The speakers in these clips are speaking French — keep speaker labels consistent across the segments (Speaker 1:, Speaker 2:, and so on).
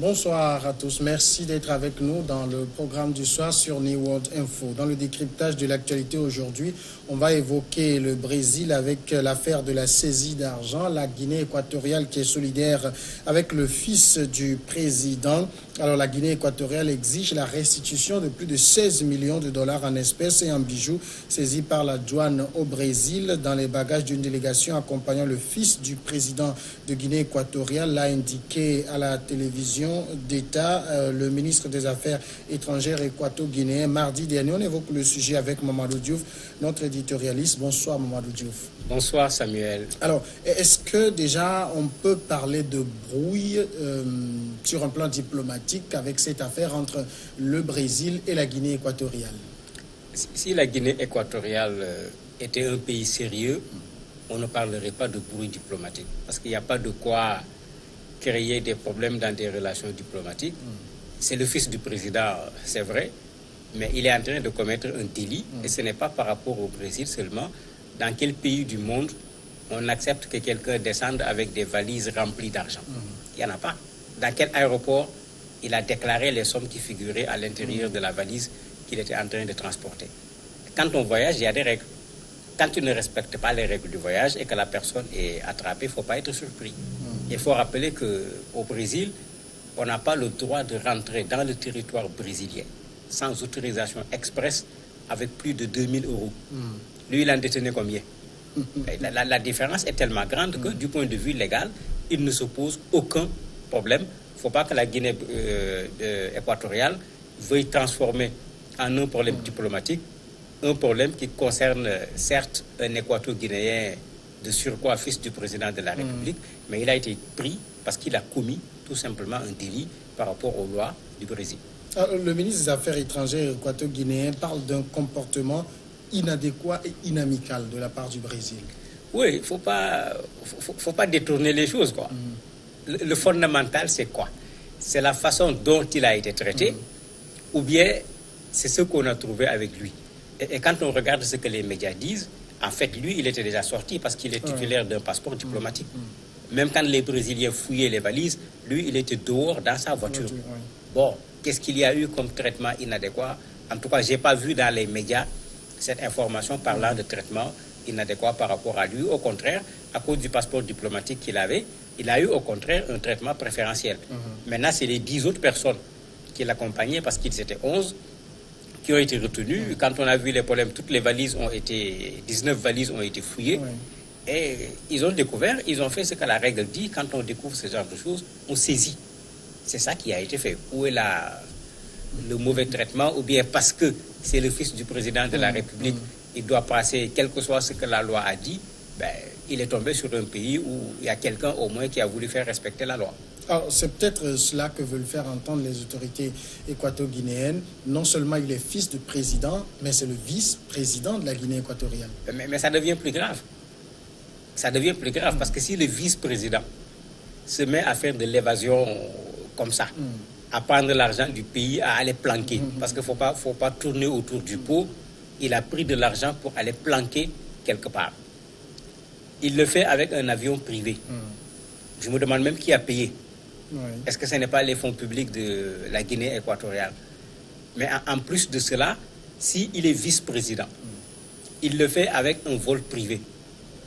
Speaker 1: Bonsoir à tous. Merci d'être avec nous dans le programme du soir sur New World Info. Dans le décryptage de l'actualité aujourd'hui, on va évoquer le Brésil avec l'affaire de la saisie d'argent, la Guinée équatoriale qui est solidaire avec le fils du président. Alors la Guinée équatoriale exige la restitution de plus de 16 millions de dollars en espèces et en bijoux saisis par la douane au Brésil dans les bagages d'une délégation accompagnant le fils du président de Guinée équatoriale, l'a indiqué à la télévision d'État le ministre des Affaires étrangères équato-guinéen mardi dernier. On évoque le sujet avec Mamadou Diouf, notre éditorialiste. Bonsoir Mamadou Diouf.
Speaker 2: Bonsoir Samuel.
Speaker 1: Alors, est-ce que déjà on peut parler de brouille sur un plan diplomatique avec cette affaire entre le Brésil et la Guinée équatoriale?
Speaker 2: Si la Guinée équatoriale était un pays sérieux, on ne parlerait pas de brouille diplomatique. Parce qu'il n'y a pas de quoi créer des problèmes dans des relations diplomatiques. C'est le fils du président, c'est vrai, mais il est en train de commettre un délit, et ce n'est pas par rapport au Brésil seulement. Dans quel pays du monde on accepte que quelqu'un descende avec des valises remplies d'argent? Il n'y en a pas. Dans quel aéroport il a déclaré les sommes qui figuraient à l'intérieur de la valise qu'il était en train de transporter? Quand on voyage, il y a des règles. Quand tu ne respectes pas les règles du voyage et que la personne est attrapée, il ne faut pas être surpris. Il faut rappeler qu'au Brésil, on n'a pas le droit de rentrer dans le territoire brésilien sans autorisation expresse avec plus de 2000 euros. Lui, il en détenait combien? La différence est tellement grande que du point de vue légal, il ne se pose aucun problème. Il ne faut pas que la Guinée équatoriale veuille transformer en un problème diplomatique un problème qui concerne certes un équato-guinéen de surcroît fils du président de la République, mais il a été pris parce qu'il a commis tout simplement un délit par rapport aux lois du Brésil.
Speaker 1: Alors, le ministre des Affaires étrangères équato-guinéen parle d'un comportement inadéquat et inamical de la part du Brésil.
Speaker 2: Oui, il ne faut pas détourner les choses, quoi. Le fondamental, c'est quoi? C'est la façon dont il a été traité, ou bien c'est ce qu'on a trouvé avec lui. Et quand on regarde ce que les médias disent, en fait, lui, il était déjà sorti parce qu'il est titulaire d'un passeport diplomatique. Même quand les Brésiliens fouillaient les valises, lui, il était dehors dans sa voiture. Bon, qu'est-ce qu'il y a eu comme traitement inadéquat? En tout cas, je n'ai pas vu dans les médias cette information parlant de traitement inadéquat par rapport à lui. Au contraire, à cause du passeport diplomatique qu'il avait, il a eu au contraire un traitement préférentiel. Maintenant, c'est les 10 autres personnes qui l'accompagnaient parce qu'ils étaient 11 qui ont été retenus. Quand on a vu les problèmes, toutes les valises 19 valises ont été fouillées. Et ils ont découvert, ils ont fait ce que la règle dit. Quand on découvre ce genre de choses, on saisit. C'est ça qui a été fait. Où est le mauvais traitement? Ou bien parce que c'est le fils du président de la République, il doit passer, quel que soit ce que la loi a dit, il est tombé sur un pays où il y a quelqu'un au moins qui a voulu faire respecter la loi.
Speaker 1: Alors, c'est peut-être cela que veulent faire entendre les autorités équato-guinéennes. Non seulement il est fils de président, mais c'est le vice-président de la Guinée équatoriale.
Speaker 2: Mais ça devient plus grave. Ça devient plus grave parce que si le vice-président se met à faire de l'évasion comme ça, à prendre l'argent du pays, à aller planquer, parce qu'il ne faut pas tourner autour du pot, il a pris de l'argent pour aller planquer quelque part. Il le fait avec un avion privé. Je me demande même qui a payé. Est-ce que ce n'est pas les fonds publics de la Guinée équatoriale? Mais en plus de cela, s'il est vice-président, il le fait avec un vol privé.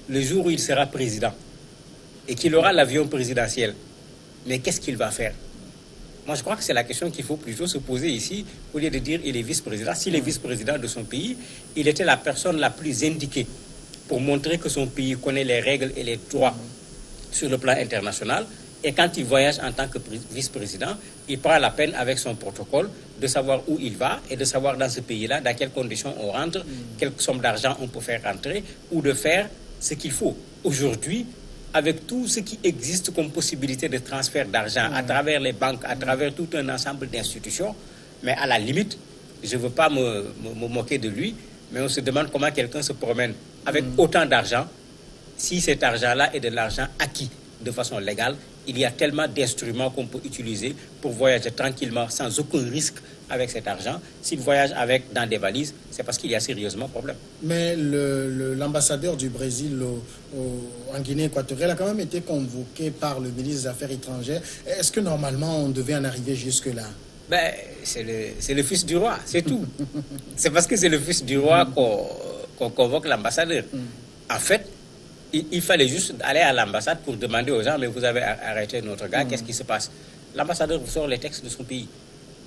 Speaker 2: Le jour où il sera président et qu'il aura l'avion présidentiel, mais qu'est-ce qu'il va faire? Moi, je crois que c'est la question qu'il faut plutôt se poser ici, au lieu de dire il est vice-président. S'il est vice-président de son pays, il était la personne la plus indiquée pour montrer que son pays connaît les règles et les droits sur le plan international. Et quand il voyage en tant que vice-président, il prend la peine avec son protocole de savoir où il va et de savoir dans ce pays-là, dans quelles conditions on rentre, quelle somme d'argent on peut faire rentrer ou de faire ce qu'il faut. Aujourd'hui, avec tout ce qui existe comme possibilité de transfert d'argent à travers les banques, à travers tout un ensemble d'institutions, mais à la limite, je ne veux pas me moquer de lui, mais on se demande comment quelqu'un se promène avec autant d'argent, si cet argent-là est de l'argent acquis de façon légale. Il y a tellement d'instruments qu'on peut utiliser pour voyager tranquillement, sans aucun risque, avec cet argent, s'il voyage avec dans des valises, c'est parce qu'il y a sérieusement problème.
Speaker 1: Mais l'ambassadeur du Brésil en Guinée équatoriale a quand même été convoqué par le ministre des Affaires étrangères. Est-ce que normalement on devait en arriver jusque-là?
Speaker 2: Ben, c'est le fils du roi, c'est tout. C'est parce que c'est le fils du roi qu'on convoque l'ambassadeur. En fait, il fallait juste aller à l'ambassade pour demander aux gens, mais vous avez arrêté notre gars, qu'est-ce qui se passe? L'ambassadeur vous sort les textes de son pays.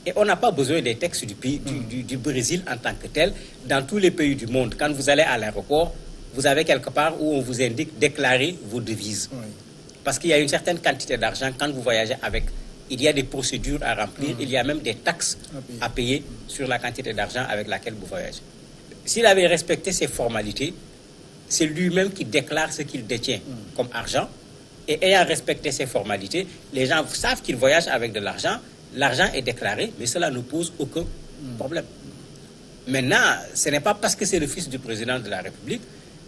Speaker 2: Et on n'a pas besoin des textes du Brésil en tant que tel. Dans tous les pays du monde, quand vous allez à l'aéroport, vous avez quelque part où on vous indique déclarer vos devises. Oui. Parce qu'il y a une certaine quantité d'argent quand vous voyagez avec. Il y a des procédures à remplir, il y a même des taxes à payer sur la quantité d'argent avec laquelle vous voyagez. S'il avait respecté ces formalités, c'est lui-même qui déclare ce qu'il détient comme argent. Et ayant respecté ces formalités, les gens savent qu'il voyage avec de l'argent. L'argent est déclaré, mais cela ne pose aucun problème. Maintenant, ce n'est pas parce que c'est le fils du président de la République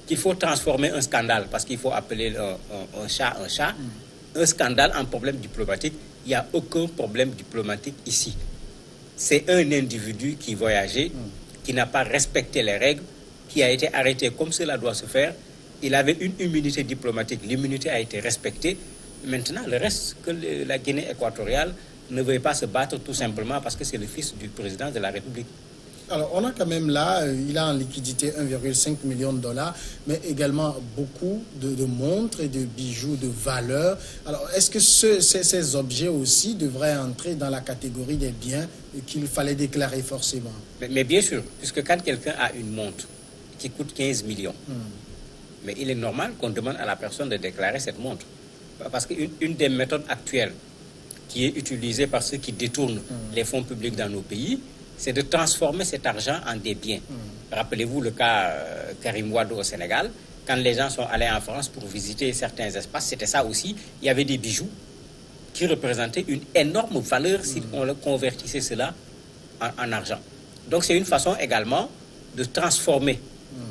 Speaker 2: qu'il faut transformer un scandale, parce qu'il faut appeler un chat un chat, un scandale en problème diplomatique. Il n'y a aucun problème diplomatique ici. C'est un individu qui voyageait, qui n'a pas respecté les règles, qui a été arrêté comme cela doit se faire. Il avait une immunité diplomatique. L'immunité a été respectée. Maintenant, le reste, que la Guinée équatoriale ne veuille pas se battre tout simplement parce que c'est le fils du président de la République.
Speaker 1: Alors, on a quand même là, il a en liquidité 1,5 million de dollars, mais également beaucoup de montres et de bijoux de valeur. Alors, est-ce que ces objets aussi devraient entrer dans la catégorie des biens qu'il fallait déclarer forcément?
Speaker 2: Mais bien sûr, puisque quand quelqu'un a une montre qui coûte 15 millions, mais il est normal qu'on demande à la personne de déclarer cette montre. Parce qu'une des méthodes actuelles qui est utilisée par ceux qui détournent les fonds publics dans nos pays, c'est de transformer cet argent en des biens. Rappelez-vous le cas Karim Wade au Sénégal, quand les gens sont allés en France pour visiter certains espaces, c'était ça aussi. Il y avait des bijoux qui représentaient une énorme valeur si on le convertissait cela en argent. Donc c'est une façon également de transformer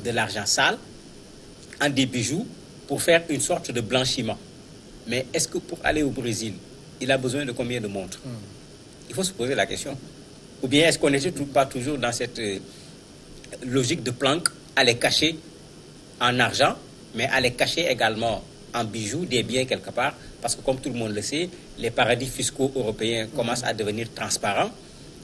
Speaker 2: de l'argent sale en des bijoux pour faire une sorte de blanchiment. Mais est-ce que pour aller au Brésil, il a besoin de combien de montres? Il faut se poser la question. Ou bien est-ce qu'on n'était pas toujours dans cette logique de planque à les cacher en argent, mais à les cacher également en bijoux, des biens quelque part? Parce que comme tout le monde le sait, les paradis fiscaux européens commencent à devenir transparents.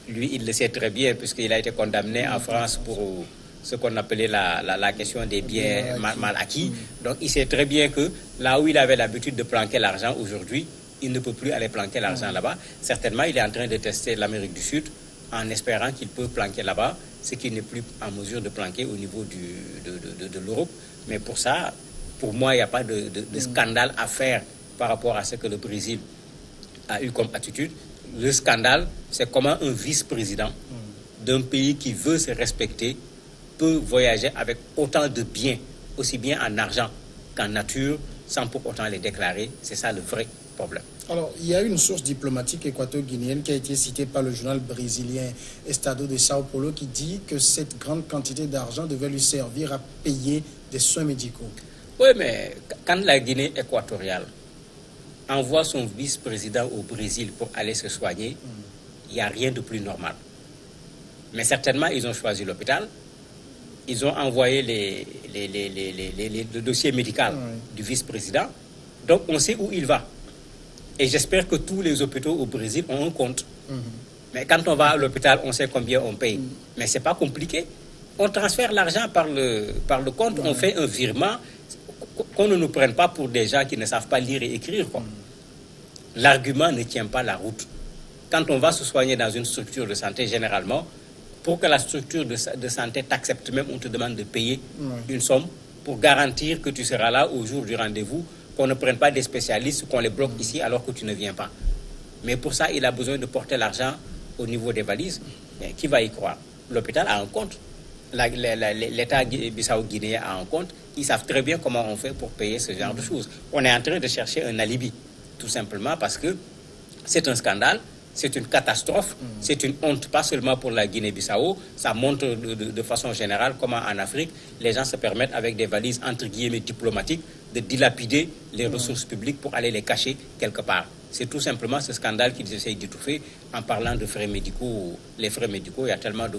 Speaker 2: Lui, il le sait très bien puisqu'il a été condamné en France pour ce qu'on appelait la question des biens mal acquis. Donc il sait très bien que là où il avait l'habitude de planquer l'argent aujourd'hui, il ne peut plus aller planquer l'argent là-bas. Certainement, il est en train de tester l'Amérique du Sud en espérant qu'il peut planquer là-bas, ce qu'il n'est plus en mesure de planquer au niveau de l'Europe. Mais pour ça, pour moi, il n'y a pas de scandale à faire par rapport à ce que le Brésil a eu comme attitude. Le scandale, c'est comment un vice-président d'un pays qui veut se respecter peut voyager avec autant de biens, aussi bien en argent qu'en nature, sans pour autant les déclarer. C'est ça le vrai problème.
Speaker 1: Alors, il y a une source diplomatique équato-guinéenne qui a été citée par le journal brésilien Estado de Sao Paulo qui dit que cette grande quantité d'argent devait lui servir à payer des soins médicaux.
Speaker 2: Oui, mais quand la Guinée équatoriale envoie son vice-président au Brésil pour aller se soigner, il n'y a rien de plus normal. Mais certainement, ils ont choisi l'hôpital. Ils ont envoyé le dossier médical du vice-président. Donc, on sait où il va. Et j'espère que tous les hôpitaux au Brésil ont un compte. Mais quand on va à l'hôpital, on sait combien on paye. Mais ce n'est pas compliqué. On transfère l'argent par le compte, on fait un virement, qu'on ne nous prenne pas pour des gens qui ne savent pas lire et écrire. L'argument ne tient pas la route. Quand on va se soigner dans une structure de santé, généralement, pour que la structure de santé t'accepte même, on te demande de payer une somme pour garantir que tu seras là au jour du rendez-vous, qu'on ne prenne pas des spécialistes, qu'on les bloque ici alors que tu ne viens pas. Mais pour ça, il a besoin de porter l'argent au niveau des valises. Mais qui va y croire? L'hôpital a un compte. L'État bissau-guinéen a un compte. Ils savent très bien comment on fait pour payer ce genre de choses. On est en train de chercher un alibi, tout simplement parce que c'est un scandale, c'est une catastrophe, c'est une honte, pas seulement pour la Guinée-Bissau. Ça montre de façon générale comment en Afrique, les gens se permettent avec des valises entre guillemets diplomatiques de dilapider les ressources publiques pour aller les cacher quelque part. c'est tout simplement ce scandale qu'ils essayent d'étouffer en parlant de frais médicaux. Les frais médicaux, il y a tellement de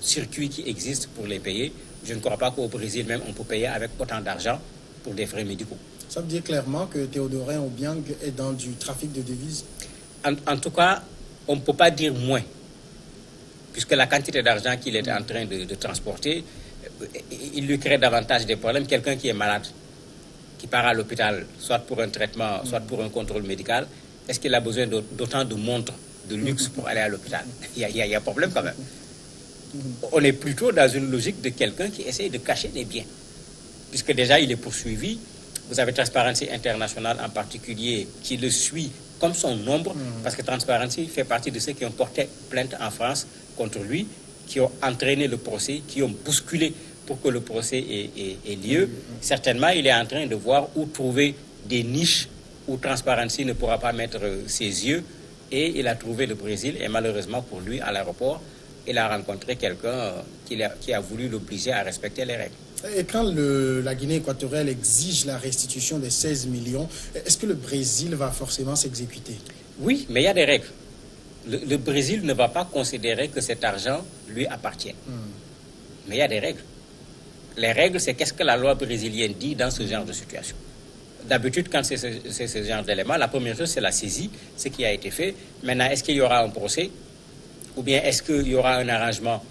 Speaker 2: circuits qui existent pour les payer. Je ne crois pas qu'au Brésil même, on peut payer avec autant d'argent pour des frais médicaux.
Speaker 1: Ça veut dire clairement que Théodorin Obiang est dans du trafic de devises?
Speaker 2: En tout cas, on ne peut pas dire moins, puisque la quantité d'argent qu'il est en train de transporter, il lui crée davantage des problèmes. Quelqu'un qui est malade, qui part à l'hôpital, soit pour un traitement, soit pour un contrôle médical, est-ce qu'il a besoin d'autant de montres de luxe pour aller à l'hôpital? Il y a un problème quand même. On est plutôt dans une logique de quelqu'un qui essaye de cacher des biens, puisque déjà il est poursuivi. Vous avez Transparency International en particulier qui le suit comme son ombre, parce que Transparency fait partie de ceux qui ont porté plainte en France contre lui, qui ont entraîné le procès, qui ont bousculé pour que le procès ait lieu. Certainement, il est en train de voir où trouver des niches où Transparency ne pourra pas mettre ses yeux. Et il a trouvé le Brésil. Et malheureusement pour lui, à l'aéroport, il a rencontré quelqu'un qui a voulu l'obliger à respecter les règles.
Speaker 1: Et quand la Guinée équatoriale exige la restitution des 16 millions, est-ce que le Brésil va forcément s'exécuter?
Speaker 2: Oui, mais il y a des règles. Le Brésil ne va pas considérer que cet argent lui appartient. Mais il y a des règles. Les règles, c'est qu'est-ce que la loi brésilienne dit dans ce genre de situation. D'habitude, quand c'est ce genre d'éléments, la première chose, c'est la saisie, ce qui a été fait. Maintenant, est-ce qu'il y aura un procès? Ou bien est-ce qu'il y aura un arrangement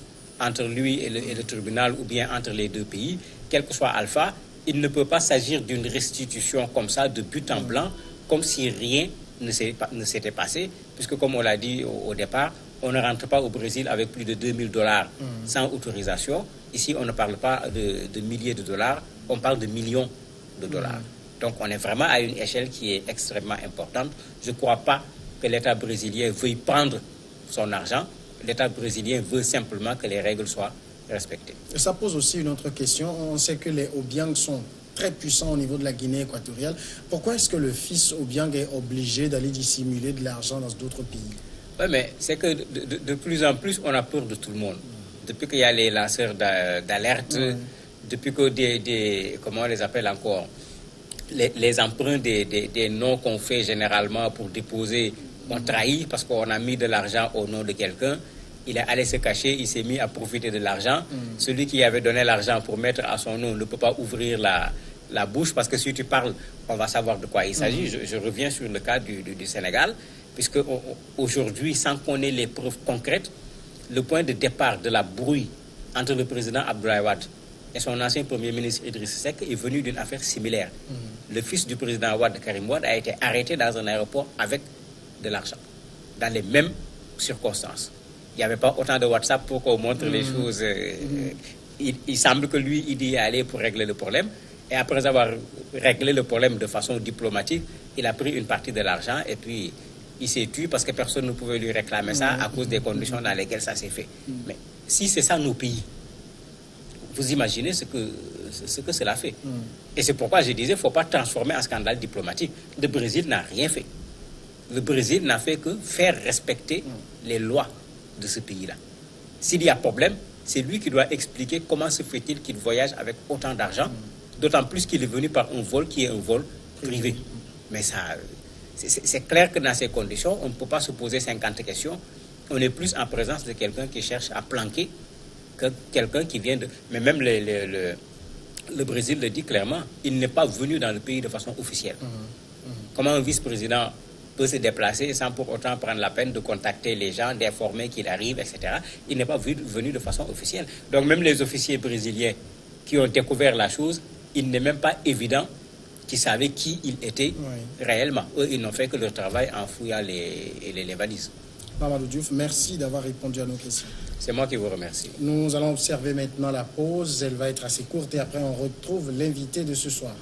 Speaker 2: entre lui et le tribunal, ou bien entre les deux pays? Quel que soit Alpha, il ne peut pas s'agir d'une restitution comme ça, de but en blanc, comme si rien ne s'était passé, puisque comme on l'a dit au départ, on ne rentre pas au Brésil avec plus de $2000 sans autorisation. Ici, on ne parle pas de milliers de dollars, on parle de millions de dollars. Donc, on est vraiment à une échelle qui est extrêmement importante. Je ne crois pas que l'État brésilien veuille prendre son argent. L'État brésilien veut simplement que les règles soient respectées.
Speaker 1: Et ça pose aussi une autre question. On sait que les Obiang sont très puissants au niveau de la Guinée équatoriale. Pourquoi est-ce que le fils Obiang est obligé d'aller dissimuler de l'argent dans d'autres pays?
Speaker 2: Oui, mais c'est que de plus en plus, on a peur de tout le monde. Depuis qu'il y a les lanceurs d'alerte, depuis que comment on les appelle encore, les emprunts des noms qu'on fait généralement pour déposer, on trahit parce qu'on a mis de l'argent au nom de quelqu'un. Il est allé se cacher, il s'est mis à profiter de l'argent. Celui qui avait donné l'argent pour mettre à son nom ne peut pas ouvrir la bouche, parce que si tu parles, on va savoir de quoi il s'agit. Je reviens sur le cas du Sénégal, puisque aujourd'hui, sans qu'on ait les preuves concrètes, le point de départ de la brouille entre le président Abdoulaye Wade et son ancien premier ministre Idriss Seck est venu d'une affaire similaire. Le fils du président Wade, Karim Wade, a été arrêté dans un aéroport avec de l'argent, dans les mêmes circonstances. Il n'y avait pas autant de WhatsApp pour qu'on montre les choses. Il semble que lui, il y est allé pour régler le problème. Et après avoir réglé le problème de façon diplomatique, il a pris une partie de l'argent et puis il s'est tué parce que personne ne pouvait lui réclamer ça à cause des conditions dans lesquelles ça s'est fait. Mais si c'est ça nos pays, vous imaginez ce que cela fait. Et c'est pourquoi je disais, il ne faut pas transformer en scandale diplomatique. Le Brésil n'a rien fait. Le Brésil n'a fait que faire respecter les lois de ce pays-là. S'il y a problème, c'est lui qui doit expliquer comment se fait-il qu'il voyage avec autant d'argent, d'autant plus qu'il est venu par un vol qui est un vol privé. Mais ça, c'est clair que dans ces conditions, on ne peut pas se poser 50 questions. On est plus en présence de quelqu'un qui cherche à planquer que quelqu'un qui vient de... Mais même le Brésil le dit clairement, il n'est pas venu dans le pays de façon officielle. Comment un vice-président peut se déplacer sans pour autant prendre la peine de contacter les gens, d'informer qu'il arrive, etc. Il n'est pas venu de façon officielle. Donc même les officiers brésiliens qui ont découvert la chose, il n'est même pas évident qu'ils savaient qui il était réellement. Eux, ils n'ont fait que leur travail en fouillant les valises.
Speaker 1: Mamadou Diouf, merci d'avoir répondu à nos questions.
Speaker 2: C'est moi qui vous remercie.
Speaker 1: Nous allons observer maintenant la pause. Elle va être assez courte et après on retrouve l'invité de ce soir.